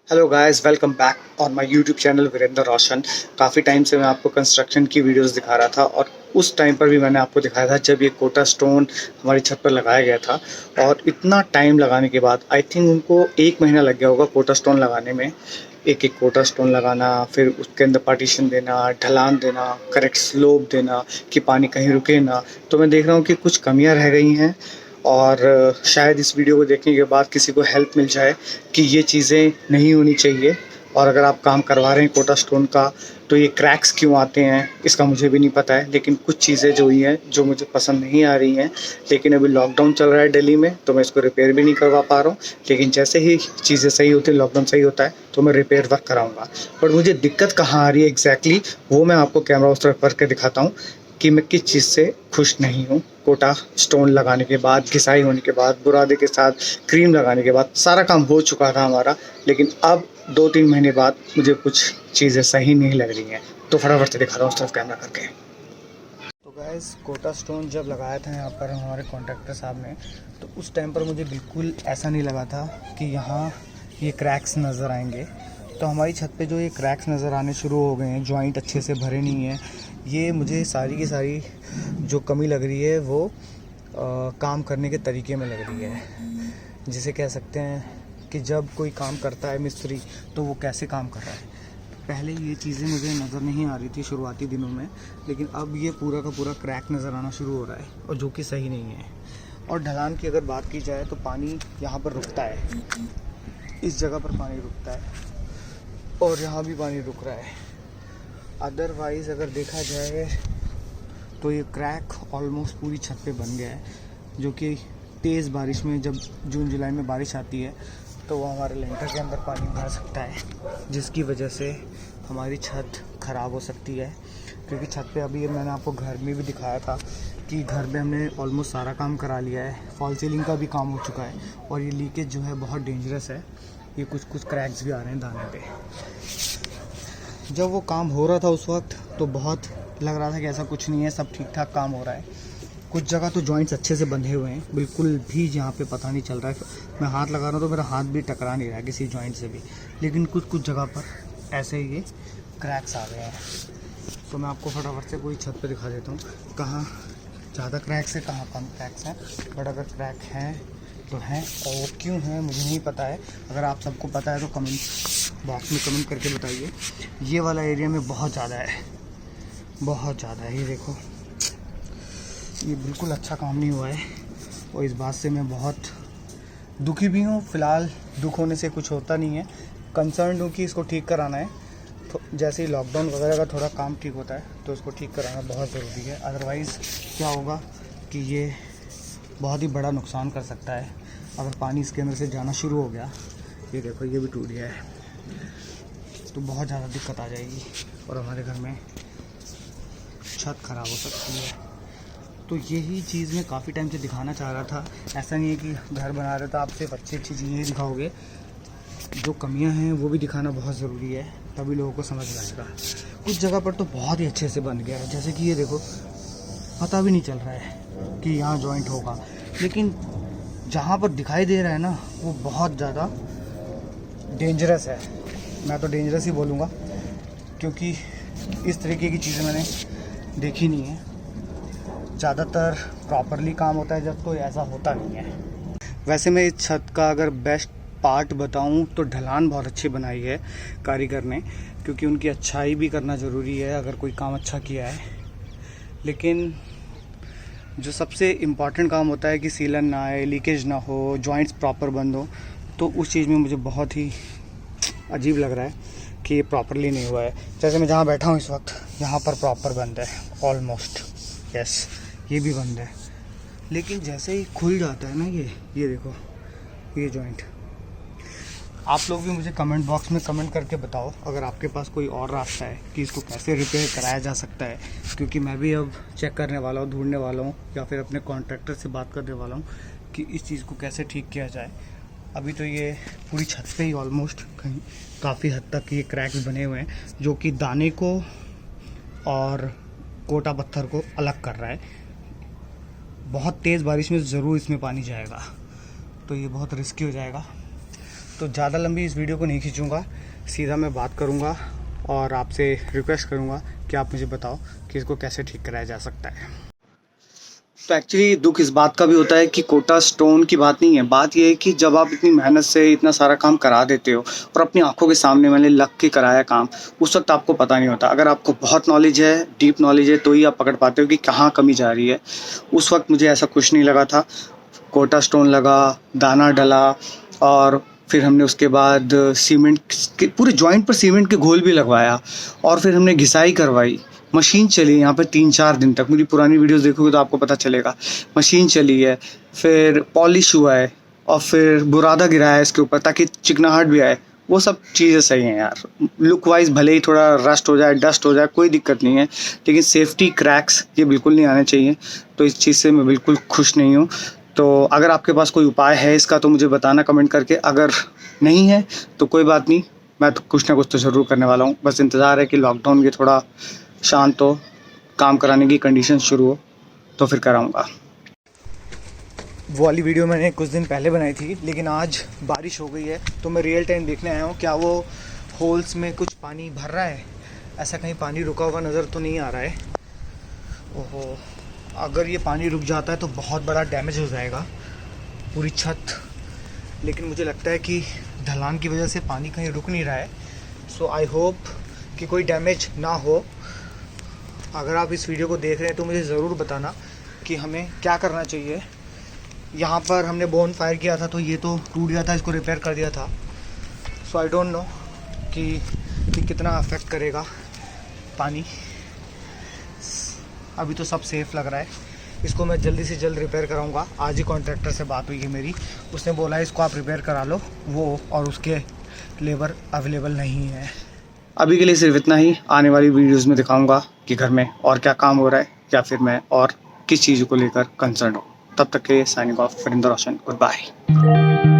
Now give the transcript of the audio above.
Hello guys, welcome back on my YouTube channel Virendra Roshan. काफ़ी time से मैं आपको कंस्ट्रक्शन की वीडियोस दिखा रहा था और उस टाइम पर भी मैंने आपको दिखाया था जब ये कोटा स्टोन हमारी छत पर लगाया गया था। और इतना टाइम लगाने के बाद आई थिंक उनको 1 महीना लग गया होगा कोटा स्टोन लगाने में। एक एक कोटा स्टोन लगाना, फिर उसके अंदर पार्टीशन देना, ढलान देना, करेक्ट स्लोप देना कि पानी कहीं रुके ना। तो मैं देख रहा हूँ कि कुछ कमियाँ रह गई हैं और शायद इस वीडियो को देखने के बाद किसी को हेल्प मिल जाए कि ये चीज़ें नहीं होनी चाहिए। और अगर आप काम करवा रहे हैं कोटा स्टोन का तो ये क्रैक्स क्यों आते हैं इसका मुझे भी नहीं पता है, लेकिन कुछ चीज़ें जो हुई हैं जो मुझे पसंद नहीं आ रही हैं। लेकिन अभी लॉकडाउन चल रहा है दिल्ली में तो मैं इसको रिपेयर भी नहीं करवा पा रहा हूँ। लेकिन जैसे ही चीज़ें सही होती हैं, लॉकडाउन सही होता है तो मैं रिपेयर वर्क कराऊँगा। बट मुझे दिक्कत कहाँ आ रही है एग्जैक्टली वो मैं आपको कैमरा उस तरफ करके दिखाता हूँ कि मैं किस चीज़ से खुश नहीं हूँ। कोटा स्टोन लगाने के बाद, घिसाई होने के बाद, बुरादे के साथ क्रीम लगाने के बाद सारा काम हो चुका था हमारा। लेकिन अब 2-3 महीने बाद मुझे कुछ चीज़ें सही नहीं लग रही हैं। तो फटाफट से दिखा रहा हूँ उस तरफ कैमरा करके। तो गाइस, कोटा स्टोन जब लगाया था यहाँ पर हमारे कॉन्ट्रैक्टर साहब ने, तो उस टाइम पर मुझे बिल्कुल ऐसा नहीं लगा था कि यहाँ ये क्रैक्स नज़र आएंगे। तो हमारी छत पे जो ये क्रैक्स नज़र आने शुरू हो गए हैं, जॉइंट अच्छे से भरे नहीं हैं, ये मुझे सारी की सारी जो कमी लग रही है वो काम करने के तरीके में लग रही है। जिसे कह सकते हैं कि जब कोई काम करता है मिस्त्री तो वो कैसे काम कर रहा है। पहले ये चीज़ें मुझे नज़र नहीं आ रही थी शुरुआती दिनों में, लेकिन अब ये पूरा का पूरा क्रैक नज़र आना शुरू हो रहा है और जो कि सही नहीं है। और ढलान की अगर बात की जाए तो पानी यहाँ पर रुकता है, इस जगह पर पानी रुकता है और यहाँ भी पानी रुक रहा है। अदरवाइज़ अगर देखा जाए तो ये क्रैक ऑलमोस्ट पूरी छत पे बन गया है, जो कि तेज़ बारिश में, जब जून जुलाई में बारिश आती है तो वो हमारे लेंटर के अंदर पानी भर सकता है, जिसकी वजह से हमारी छत ख़राब हो सकती है। क्योंकि छत पे अभी मैंने आपको घर में भी दिखाया था कि घर में हमने ऑलमोस्ट सारा काम करा लिया है, फॉल सीलिंग का भी काम हो चुका है और ये लीकेज जो है बहुत डेंजरस है। ये कुछ कुछ क्रैक्स भी आ रहे हैं दाने पे। जब वो काम हो रहा था उस वक्त तो बहुत लग रहा था कि ऐसा कुछ नहीं है, सब ठीक ठाक काम हो रहा है। कुछ जगह तो जॉइंट्स अच्छे से बंधे हुए हैं, बिल्कुल भी यहाँ पे पता नहीं चल रहा है। मैं हाथ लगा रहा हूँ तो मेरा हाथ भी टकरा नहीं रहा है किसी जॉइंट से भी। लेकिन कुछ कुछ जगह पर ऐसे ही ये क्रैक्स आ गए हैं। तो मैं आपको फटाफट से पूरी छत पे दिखा देता हूँ कहाँ ज़्यादा क्रैक्स है, कहाँ कम क्रैक्स हैं। बट अगर क्रैक हैं तो हैं, और वो क्यों हैं मुझे नहीं पता है। अगर आप सबको पता है तो कमेंट बॉक्स में कमेंट करके बताइए। ये वाला एरिया में बहुत ज़्यादा है, बहुत ज़्यादा है। ये देखो, ये बिल्कुल अच्छा काम नहीं हुआ है और इस बात से मैं बहुत दुखी भी हूँ। फ़िलहाल दुख होने से कुछ होता नहीं है, कंसर्न हूँ कि इसको ठीक कराना है। तो जैसे ही लॉकडाउन वगैरह का थोड़ा काम ठीक होता है तो इसको ठीक कराना बहुत ज़रूरी है। अदरवाइज़ क्या होगा कि ये बहुत ही बड़ा नुकसान कर सकता है अगर पानी इसके अंदर से जाना शुरू हो गया। ये देखो, ये भी टूट गया है तो बहुत ज़्यादा दिक्कत आ जाएगी और हमारे घर में छत ख़राब हो सकती है। तो यही चीज़ मैं काफ़ी टाइम से दिखाना चाह रहा था। ऐसा नहीं है कि घर बना रहे तो आप सिर्फ अच्छी अच्छी चीज़ें ही दिखाओगे, जो कमियां हैं वो भी दिखाना बहुत ज़रूरी है, तभी लोगों को समझ में आएगा। कुछ जगह पर तो बहुत ही अच्छे से बन गया है, जैसे कि ये देखो, पता भी नहीं चल रहा है कि यहाँ जॉइंट होगा। लेकिन जहाँ पर दिखाई दे रहा है ना वो बहुत ज़्यादा डेंजरस है। मैं तो डेंजरस ही बोलूँगा क्योंकि इस तरीके की चीज़ें मैंने देखी नहीं है। ज़्यादातर प्रॉपरली काम होता है जब, तो ऐसा होता नहीं है। वैसे मैं इस छत का अगर बेस्ट पार्ट बताऊं तो ढलान बहुत अच्छी बनाई है कारीगर ने, क्योंकि उनकी अच्छाई भी करना ज़रूरी है अगर कोई काम अच्छा किया है। लेकिन जो सबसे इम्पॉर्टेंट काम होता है कि सीलन ना आए, लीकेज ना हो, जॉइंट्स प्रॉपर बंद हो, तो उस चीज़ में मुझे बहुत ही अजीब लग रहा है कि ये प्रॉपरली नहीं हुआ है। जैसे मैं जहाँ बैठा हूँ इस वक्त, यहाँ पर प्रॉपर बंद है ऑलमोस्ट, यस ये भी बंद है। लेकिन जैसे ही खुल जाता है ना ये देखो, ये जॉइंट। आप लोग भी मुझे कमेंट बॉक्स में कमेंट करके बताओ अगर आपके पास कोई और रास्ता है कि इसको कैसे रिपेयर कराया जा सकता है, क्योंकि मैं भी अब चेक करने वाला हूँ, ढूंढने वाला हूँ, या फिर अपने कॉन्ट्रैक्टर से बात करने वाला हूँ कि इस चीज़ को कैसे ठीक किया जाए। अभी तो ये पूरी छत पे ही ऑलमोस्ट कहीं काफ़ी हद तक ये क्रैक्स बने हुए हैं, जो कि दाने को और कोटा पत्थर को अलग कर रहा है। बहुत तेज़ बारिश में ज़रूर इसमें पानी जाएगा तो ये बहुत रिस्की हो जाएगा। तो ज़्यादा लंबी इस वीडियो को नहीं खींचूँगा, सीधा मैं बात करूँगा और आपसे रिक्वेस्ट करूँगा कि आप मुझे बताओ कि इसको कैसे ठीक कराया जा सकता है। तो एक्चुअली दुख इस बात का भी होता है कि कोटा स्टोन की बात नहीं है, बात यह है कि जब आप इतनी मेहनत से इतना सारा काम करा देते हो और अपनी आंखों के सामने मैंने लग के कराया काम, उस वक्त आपको पता नहीं होता। अगर आपको बहुत नॉलेज है, डीप नॉलेज है, तो ही आप पकड़ पाते हो कि कहाँ कमी जा रही है। उस वक्त मुझे ऐसा कुछ नहीं लगा था। कोटा स्टोन लगा, दाना डला और फिर हमने उसके बाद सीमेंट के पूरे जॉइंट पर सीमेंट के घोल भी लगवाया और फिर हमने घिसाई करवाई। मशीन चली यहाँ पे 3-4 दिन तक। मेरी पुरानी वीडियोस देखोगे तो आपको पता चलेगा। मशीन चली है, फिर पॉलिश हुआ है और फिर बुरादा गिराया है इसके ऊपर ताकि चिकनाहट भी आए। वो सब चीज़ें सही हैं यार। लुक वाइज भले ही थोड़ा रस्ट हो जाए, डस्ट हो जाए, कोई दिक्कत नहीं है, लेकिन सेफ्टी क्रैक्स ये बिल्कुल नहीं आने चाहिए। तो इस चीज़ से मैं बिल्कुल खुश नहीं हूँ। तो अगर आपके पास कोई उपाय है इसका तो मुझे बताना कमेंट करके। अगर नहीं है तो कोई बात नहीं, मैं तो कुछ ना कुछ तो ज़रूर करने वाला हूँ। बस इंतज़ार है कि लॉकडाउन के थोड़ा शांत हो, काम कराने की कंडीशन शुरू हो, तो फिर कराऊंगा। वो वाली वीडियो मैंने कुछ दिन पहले बनाई थी, लेकिन आज बारिश हो गई है तो मैं रियल टाइम देखने आया हूँ क्या वो होल्स में कुछ पानी भर रहा है। ऐसा कहीं पानी रुका हुआ नज़र तो नहीं आ रहा है। ओहो, अगर ये पानी रुक जाता है तो बहुत बड़ा डैमेज हो जाएगा पूरी छत। लेकिन मुझे लगता है कि ढलान की वजह से पानी कहीं रुक नहीं रहा है। सो आई होप कि कोई डैमेज ना हो। अगर आप इस वीडियो को देख रहे हैं तो मुझे ज़रूर बताना कि हमें क्या करना चाहिए। यहाँ पर हमने बोन फायर किया था तो ये तो टूट गया था, इसको रिपेयर कर दिया था। सो आई डोंट नो कि कितना अफेक्ट करेगा पानी। अभी तो सब सेफ़ लग रहा है। इसको मैं जल्दी से जल्द रिपेयर कराऊंगा। आज ही कॉन्ट्रैक्टर से बात हुई है मेरी, उसने बोला इसको आप रिपेयर करा लो, वो और उसके लेबर अवेलेबल नहीं है। अभी के लिए सिर्फ इतना ही। आने वाली वीडियोस में दिखाऊंगा कि घर में और क्या काम हो रहा है या फिर मैं और किस चीज़ को लेकर कंसर्न हूँ। तब तक के लिए साइनिंग ऑफ, वरिंदर रोशन, गुड बाय।